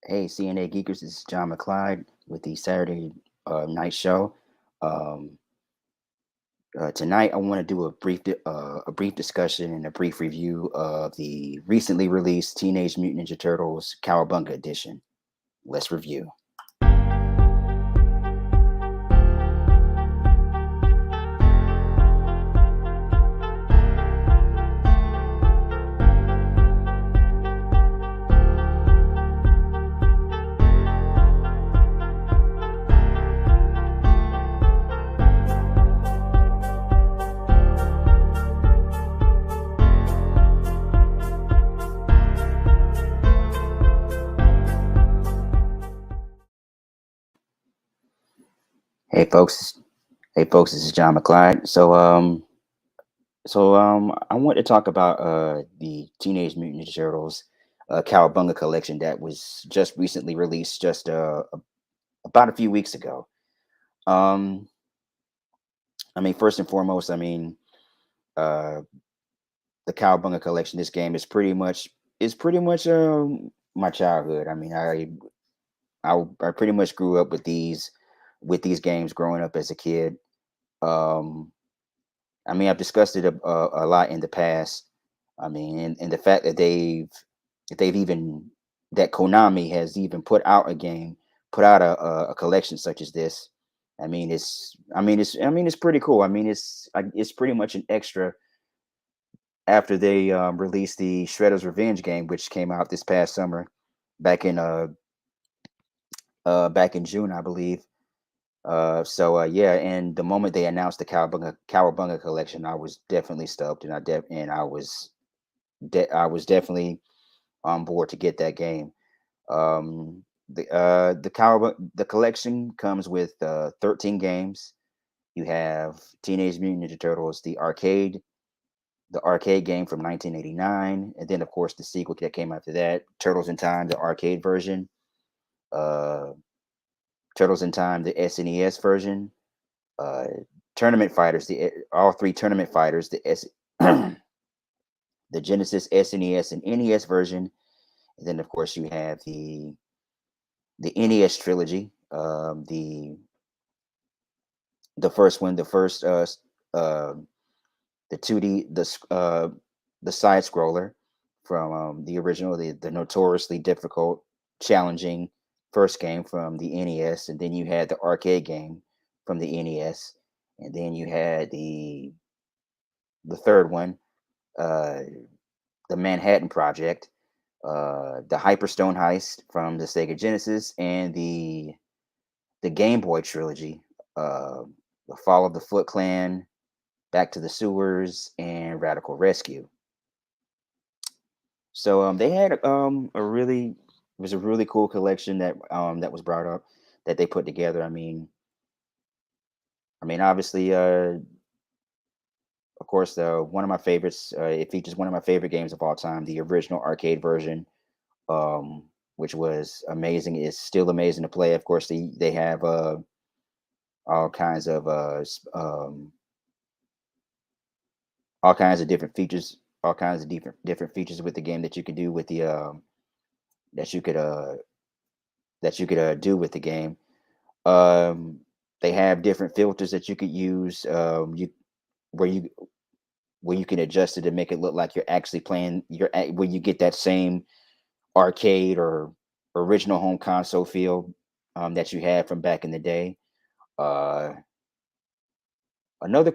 Hey, CNA Geekers, this is John McClyde with the Saturday Night Show. Um, Tonight, I want to do a brief discussion and a brief review of the recently released Teenage Mutant Ninja Turtles Cowabunga edition. Let's review. Hey, folks. Hey, folks. This is John McClyde. I want to talk about the Teenage Mutant Ninja Turtles Cowabunga collection that was just recently released, about a few weeks ago. Um, First and foremost, uh, the Cowabunga collection. This game is pretty much my childhood. I pretty much grew up with these games growing up as a kid. Um, I've discussed it a lot in the past. And the fact that they've even that Konami has even put out a collection such as this. It's pretty cool. It's pretty much an extra after they released the Shredder's Revenge game, which came out this past summer, back in back in June, I believe. Yeah, and the moment they announced the Cowabunga collection, I was definitely stoked, and I was definitely on board to get that game. The collection comes with 13 games. You have Teenage Mutant Ninja Turtles, the arcade game from 1989, and then of course the sequel that came after that, Turtles in Time, the arcade version, uh, Turtles in Time, the SNES version, uh, Tournament Fighters, the all three Tournament Fighters, the Genesis, SNES, and NES version, and then of course you have the NES trilogy, the first one, uh, the 2D, the side scroller from the original, the notoriously difficult, challenging first game from the NES, and then you had the arcade game from the NES, and then you had the third one, uh, the Manhattan Project, the Hyperstone Heist from the Sega Genesis, and the Game Boy trilogy, uh, the Fall of the Foot Clan, Back to the Sewers, and Radical Rescue. They had it was a really cool collection that was brought up that they put together. Obviously, of course, one of my favorites. It features one of my favorite games of all time, the original arcade version, which was amazing. It's still amazing to play. Of course, they have all kinds of all kinds of different features, all kinds of different features with the game that you could do with the that you could uh do with the game. Um, they have different filters that you could use. You where you where you can adjust it to make it look like you're actually playing. Where you get that same arcade or original home console feel that you had from back in the day. Uh, another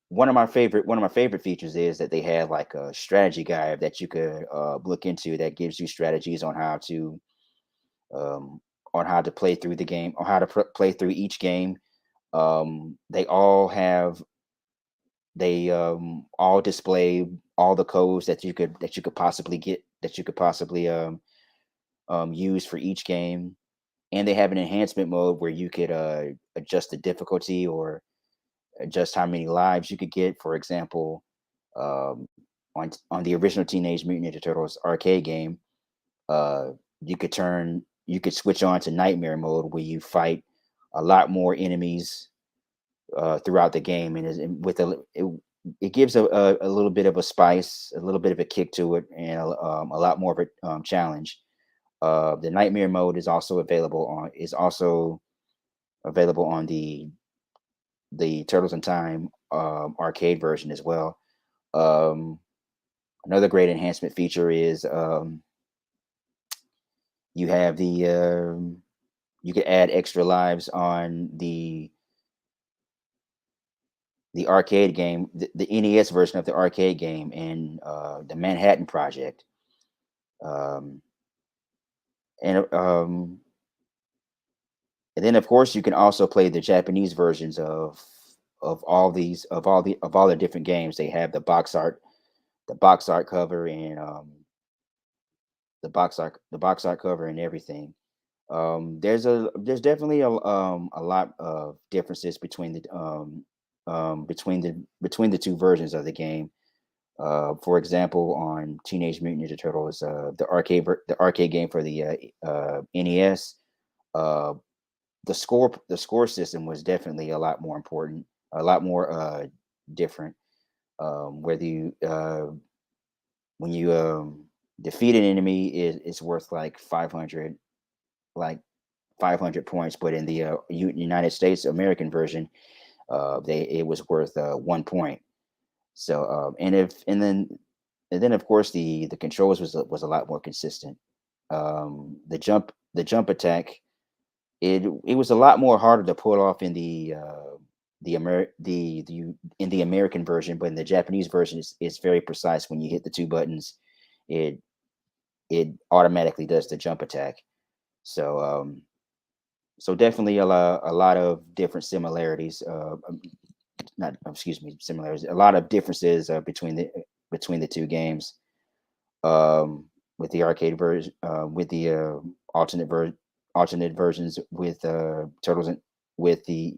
one of my favorite features is that they have like a strategy guide that you could look into that gives you strategies um, on how to play through the game or how to play through each game. They all have they all display all the codes that you could possibly get that you could possibly use for each game, and they have an enhancement mode where you could adjust the difficulty or adjust how many lives you could get. For example, um, on the original Teenage Mutant Ninja Turtles arcade game, uh, you could switch on to Nightmare mode where you fight a lot more enemies throughout the game, and it gives a little bit of a spice, a little bit of a kick to it, and a lot more of a challenge. The Nightmare mode is also available on the Turtles in Time arcade version as well. Um, Another great enhancement feature is you have you can add extra lives on the arcade game, the NES version of the arcade game, and the Manhattan Project. Um, and and then of course you can also play the Japanese versions of all the different games. They have the box art cover, and the box art cover and everything. There's definitely a lot of differences between the two versions of the game. For example, on Teenage Mutant Ninja Turtles, the arcade game for the NES, uh, the score system was definitely a lot more important, a lot more different. Whether you When you defeat an enemy, it's worth like 500 points, but in the United States American version, they it was worth 1 point. So and then of course the controls was a lot more consistent. The jump attack, it was a lot more harder to pull off in in the American version, but in the Japanese version, it's very precise. When you hit the two buttons, it it automatically does the jump attack. So so definitely a lot of different similarities. Not Excuse me, similarities. A lot of differences between the two games. With the arcade version, with the alternate versions with turtles and with the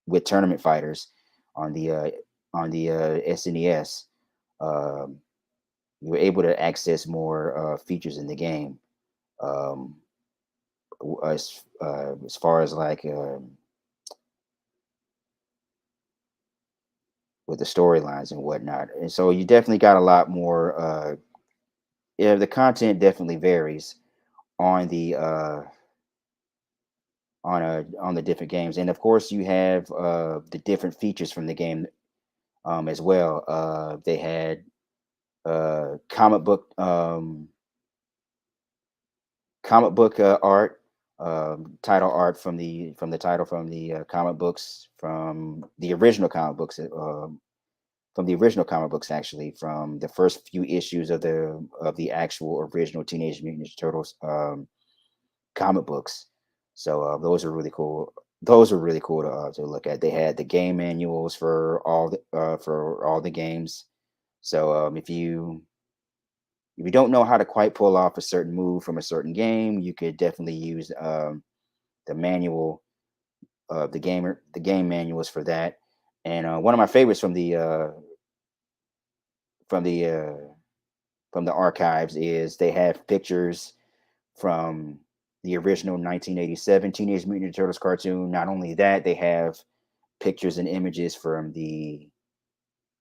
with tournament fighters on the SNES. Um, you were able to access more features in the game. Um, as far as like with the storylines and whatnot, and so you definitely got a lot more. Yeah, the content definitely varies on on the different games, and of course you have the different features from the game as well. They had comic book art, title art from the title from the comic books from the original comic books. From the original comic books, actually, from the first few issues of the actual original Teenage Mutant Ninja Turtles comic books. So those are really cool. Those are really cool to look at. They had the game manuals for all the games. So if you don't know how to quite pull off a certain move from a certain game, you could definitely use the manual the game manuals for that. And one of my favorites from the uh, from the archives is they have pictures from the original 1987 Teenage Mutant Ninja Turtles cartoon. Not only that, they have pictures and images from the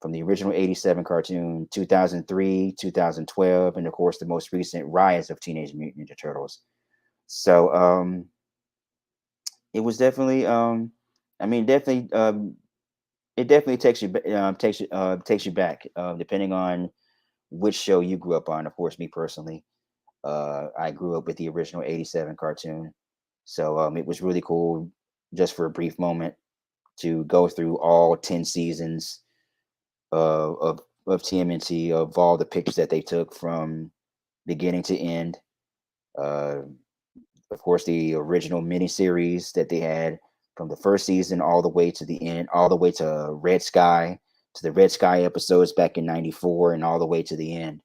original 87 cartoon, 2003, 2012, and of course the most recent Rise of Teenage Mutant Ninja Turtles. So it was definitely I mean definitely it definitely takes you back depending on which show you grew up on. Of course, me personally, I grew up with the original 87 cartoon. So it was really cool just for a brief moment to go through all 10 seasons of TMNT, of all the pictures that they took from beginning to end. Uh, of course, the original miniseries that they had from the first season all the way to the end, all the way to Red Sky, to the Red Sky episodes back in '94, and all the way to the end.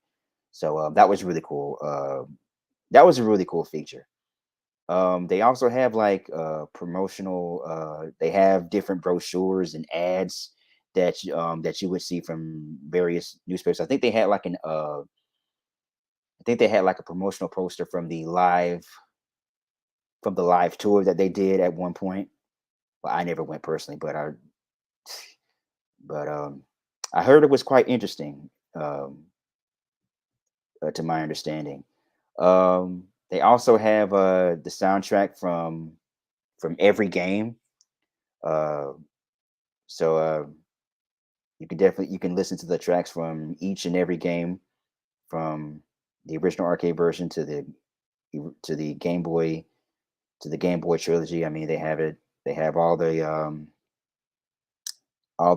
So that was really cool. That was a really cool feature. They also have like promotional. They have different brochures and ads that you would see from various newspapers. I think they had like a promotional poster from the live tour that they did at one point. Well, I never went personally, but I heard it was quite interesting, to my understanding. They also have the soundtrack from every game. Uh, so you can listen to the tracks from each and every game, from the original arcade version to the Game Boy to the Game Boy trilogy. I mean, they have it. They have all the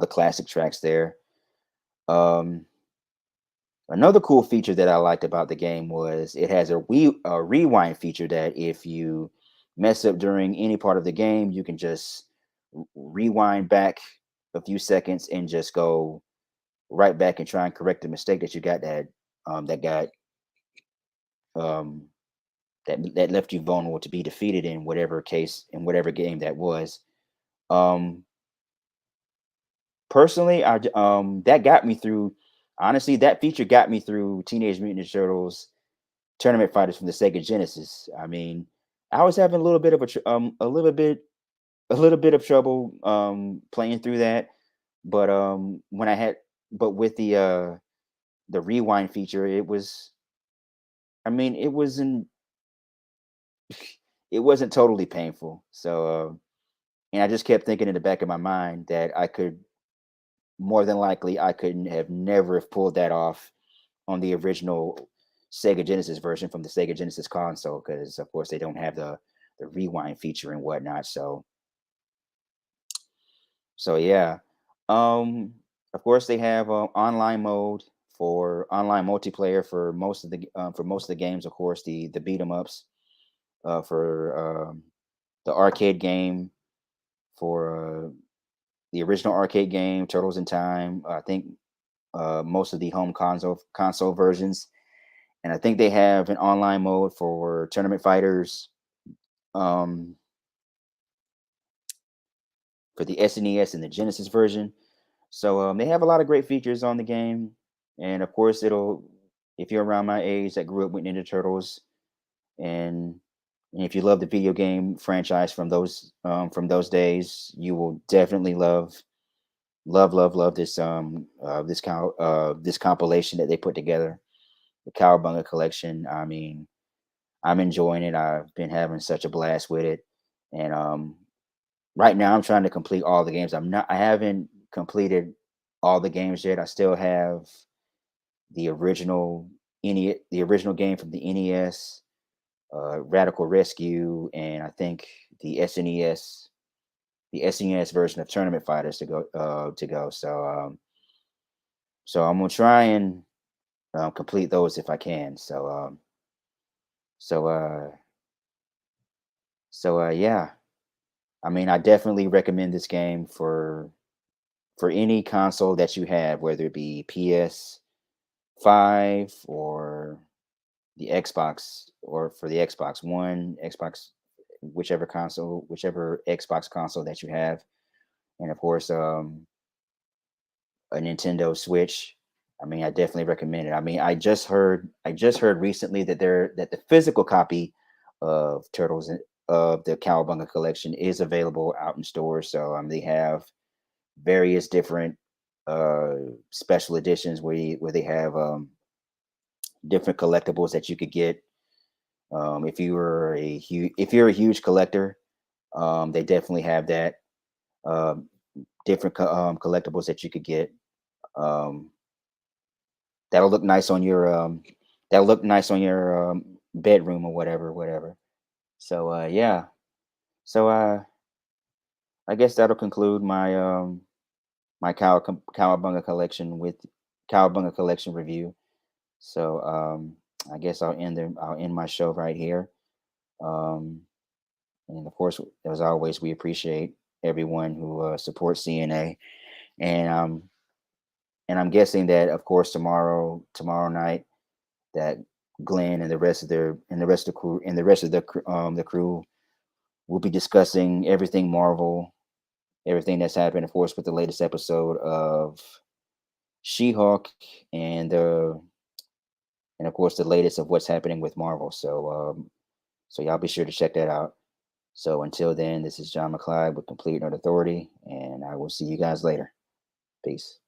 classic tracks there. Um, Another cool feature that I liked about the game was it has a rewind feature that if you mess up during any part of the game, you can just rewind back a few seconds and just go right back and try and correct the mistake that you got that got um, that left you vulnerable to be defeated in whatever case in whatever game that was. Um, Personally, that got me through. Honestly, that feature got me through Teenage Mutant Ninja Turtles Tournament Fighters from the Sega Genesis. I mean, I was having a little bit of a little bit of trouble playing through that, but when I had but with the rewind feature, it was I mean, it wasn't totally painful. So and I just kept thinking in the back of my mind that I could more than likely I couldn't have never have pulled that off on the original Sega Genesis version from the Sega Genesis console, because of course they don't have the rewind feature and whatnot. So yeah, um, of course they have online mode for online multiplayer for most of the games. Of course, the beat 'em ups for the arcade game for the original arcade game Turtles in Time. I think most of the home console versions, and I think they have an online mode for Tournament Fighters um, for the SNES and the Genesis version. So they have a lot of great features on the game, and of course, it'll if you're around my age that grew up with Ninja Turtles, and, and if you love the video game franchise from those days, you will definitely love this compilation that they put together, the Cowabunga collection. I mean, I'm enjoying it. I've been having such a blast with it, and right now I'm trying to complete all the games. I haven't completed all the games yet. I still have the original the original game from the NES, Radical Rescue, and I think the SNES the SNES version of Tournament Fighters to go. So I'm gonna try and complete those if I can. So uh yeah. I mean, I definitely recommend this game for any console that you have, whether it be PS5 or the Xbox, or for the Xbox One, Xbox, whichever Xbox console that you have, and of course, a Nintendo Switch. I mean, I definitely recommend it. I mean, I just heard recently that the physical copy of of the Cowabunga collection is available out in stores. So they have various different uh special editions where they have different collectibles that you could get. If you're a huge collector, they definitely have that. Um, collectibles that you could get. Um, that'll look nice on your bedroom or whatever. So yeah. So I guess that'll conclude my Cowabunga collection with Cowabunga collection review. So I guess I'll end my show right here. Um, and of course, as always, we appreciate everyone who supports CNA. And I'm guessing that of course tomorrow night that Glenn and the rest of the crew and the rest of the crew will be discussing everything Marvel, everything that's happened, of course, with the latest episode of She-Hulk and of course the latest of what's happening with Marvel. So y'all be sure to check that out. So until then, this is John McClyde with Complete Nerd Authority, and I will see you guys later. Peace.